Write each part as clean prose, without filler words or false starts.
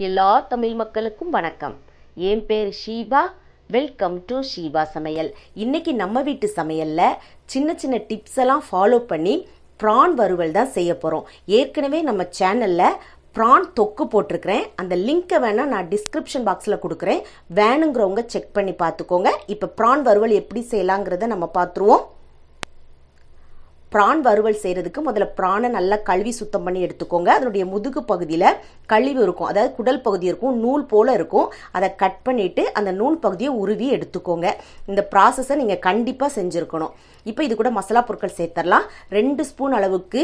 எல்லா தமிழ் மக்களுக்கும் வணக்கம். என் பேர் ஷீபா. வெல்கம் டு ஷீபா சமையல். இன்னைக்கு நம்ம வீட்டு சமையல்ல சின்ன சின்ன டிப்ஸ் எல்லாம் ஃபாலோ பண்ணி ப்ரான் வறுவல் தான் செய்ய போகிறோம். ஏற்கனவே நம்ம சேனலில் ப்ரான் தொக்கு போட்டிருக்கிறேன். அந்த லிங்க்கை வேணால் நான் டிஸ்கிரிப்ஷன் பாக்ஸில் கொடுக்குறேன். வேணுங்கிறவங்க செக் பண்ணி பார்த்துக்கோங்க. இப்போ ப்ரான் வறுவல் எப்படி செய்யலாங்கிறத நம்ம பார்த்துருவோம். ப்ரான் வறுவல் செய்கிறதுக்கு முதல்ல ப்ரானை நல்லா கழுவி சுத்தம் பண்ணி எடுத்துக்கோங்க. அதனுடைய முதுகு பகுதியில் கழிவு இருக்கும், அதாவது குடல் பகுதி இருக்கும், நூல் போல் இருக்கும். அதை கட் பண்ணிவிட்டு அந்த நூல் பகுதியை உருவி எடுத்துக்கோங்க. இந்த ப்ராசஸை நீங்கள் கண்டிப்பாக செஞ்சுருக்கணும். இப்போ இது கூட மசாலா பொருட்கள் சேர்த்துடலாம். 2 ஸ்பூன் அளவுக்கு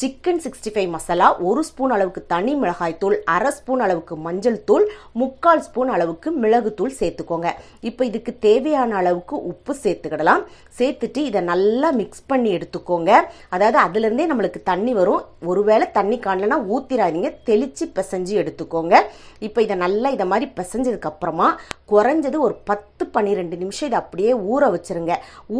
சிக்கன் 65 மசாலா, 1 ஸ்பூன் அளவுக்கு தனி மிளகாய் தூள், 1/2 ஸ்பூன் அளவுக்கு மஞ்சள் தூள், 3/4 ஸ்பூன் அளவுக்கு மிளகுத்தூள் சேர்த்துக்கோங்க. இப்போ இதுக்கு தேவையான அளவுக்கு உப்பு சேர்த்துக்கிடலாம். சேர்த்துட்டு இதை நல்லா மிக்ஸ் பண்ணி எடுத்துக்கோங்க. அதாவது அதுலேருந்தே நம்மளுக்கு தண்ணி வரும். ஒருவேளை தண்ணி காணலன்னா ஊற்றிடாதீங்க, தெளித்து பிசைஞ்சு எடுத்துக்கோங்க. இப்போ இதை நல்லா இதை மாதிரி பிசைஞ்சதுக்கப்புறமா குறைஞ்சது ஒரு 10-12 நிமிஷம் இதை அப்படியே ஊற வச்சுருங்க.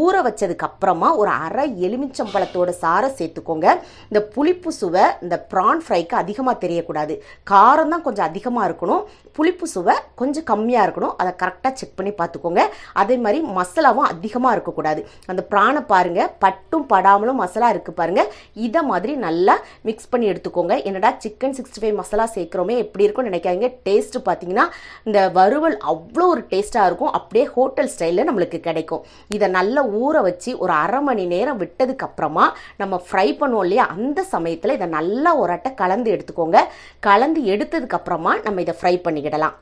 ஊற வச்சதுக்கப்புறமா ஒரு 1/2 எலுமிச்சம்பழத்தோட சாறை சேர்த்துக்கோங்க. இந்த புளிப்பு சுவை இந்த ப்ரான் ஃப்ரைக்கு அதிகமாக தெரியக்கூடாது. காரம் தான் கொஞ்சம் அதிகமாக இருக்கணும், புளிப்பு சுவை கொஞ்சம் கம்மியாக இருக்கணும். அதை கரெக்டாக செக் பண்ணி பார்த்துக்கோங்க. அதே மாதிரி மசாலாவும் அதிகமாக இருக்கக்கூடாது. அந்த ப்ரானை பாருங்கள், பட்டும் படாமலும் மசாலா இருக்குது பாருங்கள். இதை மாதிரி நல்லா மிக்ஸ் பண்ணி எடுத்துக்கோங்க. என்னடா சிக்கன் 65 மசாலா சேர்க்குறோமே எப்படி இருக்கும்னு நினைக்காதீங்க. டேஸ்ட்டு பார்த்தீங்கன்னா இந்த வறுவல் அவ்வளோ ஒரு டேஸ்ட்டாக இருக்கும். அப்படியே ஹோட்டல் ஸ்டைலில் நம்மளுக்கு கிடைக்கும். இதை நல்லா ஊற வச்சு ஒரு 1/2 மணி நேரம் விட்டதுக்கப்புறமா நம்ம ஃப்ரை பண்ணுவோம் இல்லையா, அந்த சமயத்தில் இதை நல்லா ஒரு அட்டை கலந்து எடுத்துக்கோங்க. கலந்து எடுத்ததுக்கப்புறமா நம்ம இதை ஃப்ரை பண்ணிக்கிடலாம்.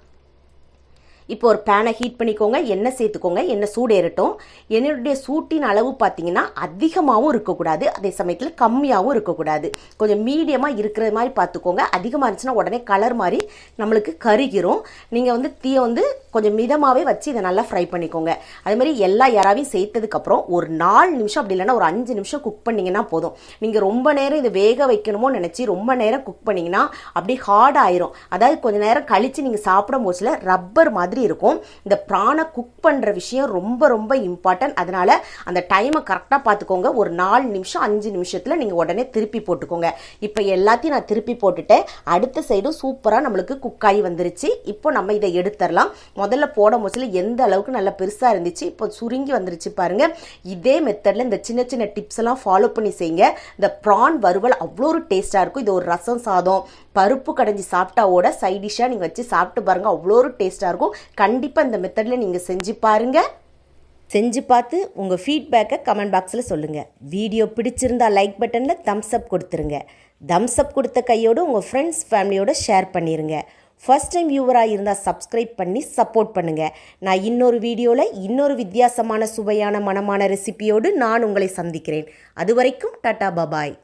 இப்போ ஒரு பேனை ஹீட் பண்ணிக்கோங்க. எண்ணெய் சேர்த்துக்கோங்க. எண்ணெய் சூடு ஏறட்டும். என்னுடைய சூட்டின் அளவு பார்த்தீங்கன்னா அதிகமாகவும் இருக்கக்கூடாது, அதே சமயத்தில் கம்மியாகவும் இருக்கக்கூடாது. கொஞ்சம் மீடியமாக இருக்கிற மாதிரி பார்த்துக்கோங்க. அதிகமாக இருந்துச்சுன்னா உடனே கலர் மாதிரி நம்மளுக்கு கருகிரும். நீங்கள் தீயை கொஞ்சம் மிதமாகவே வச்சு இதை நல்லா ஃப்ரை பண்ணிக்கோங்க. அதே மாதிரி எல்லா இறாவையும் சேர்த்ததுக்கப்புறம் ஒரு 4 நிமிஷம் அப்படி இல்லைன்னா ஒரு 5 நிமிஷம் குக் பண்ணிங்கன்னா போதும். நீங்கள் ரொம்ப நேரம் இதை வேக வைக்கணுமோ நினச்சி ரொம்ப நேரம் குக் பண்ணிங்கன்னா அப்படி ஹார்ட் ஆயிரும். அதாவது கொஞ்சம் நேரம் கழித்து நீங்கள் சாப்பிடும் போதுல ரப்பர் மாதிரி இருக்கும். இந்த ப்ரானை குக் பண்ற விஷயம் ரொம்ப ரொம்ப இம்பார்ட்டன்ட். அதனால அந்த டைமை கரெக்டாக பார்த்துக்கோங்க. ஒரு 4 நிமிஷம் 5 நிமிஷத்துல நீங்க உடனே திருப்பி போட்டுக்கோங்க. இப்போ எல்லாத்தையும் நான் திருப்பி போட்டுட்டேன். அடுத்த சைடும் சூப்பராக நம்மளுக்கு குக் ஆகி வந்துருச்சு. இப்போ நம்ம இதை எடுத்துடலாம். முதல்ல போடும் போதுல எந்த அளவுக்கு நல்லா பெருசா இருந்துச்சு, இப்போ சுருங்கி வந்துருச்சு பாருங்க. இதே மெத்தட்ல இந்த சின்ன சின்ன டிப்ஸ் எல்லாம் ஃபாலோ பண்ணி செய்யுங்க. இந்த ப்ரான் வறுவல் அவ்வளோ ஒரு டேஸ்டா இருக்கும். இது ஒரு ரசம் சாதம், பருப்பு கடைஞ்சி சாப்பிட்டாவோட சைட் டிஷ்ஷாக நீங்கள் வச்சு சாப்பிட்டு பாருங்க, அவ்வளோ ஒரு டேஸ்ட்டாக இருக்கும். கண்டிப்பாக இந்த மெத்தடில் நீங்கள் செஞ்சு பாருங்க. செஞ்சு பார்த்து உங்கள் ஃபீட்பேக்கை கமெண்ட் பாக்ஸில் சொல்லுங்கள். வீடியோ பிடிச்சிருந்தா லைக் பட்டனில் தம்ஸ் அப் கொடுத்துருங்க. தம்ஸ் அப் கொடுத்த கையோடு உங்கள் ஃப்ரெண்ட்ஸ் ஃபேமிலியோடு ஷேர் பண்ணிடுங்க. ஃபர்ஸ்ட் டைம் வியூவராக இருந்தால் சப்ஸ்கிரைப் பண்ணி சப்போர்ட் பண்ணுங்கள். நான் இன்னொரு வீடியோவில் இன்னொரு வித்தியாசமான சுவையான மனமான ரெசிபியோடு நான் உங்களை சந்திக்கிறேன். அது வரைக்கும் டாடா பபாய்.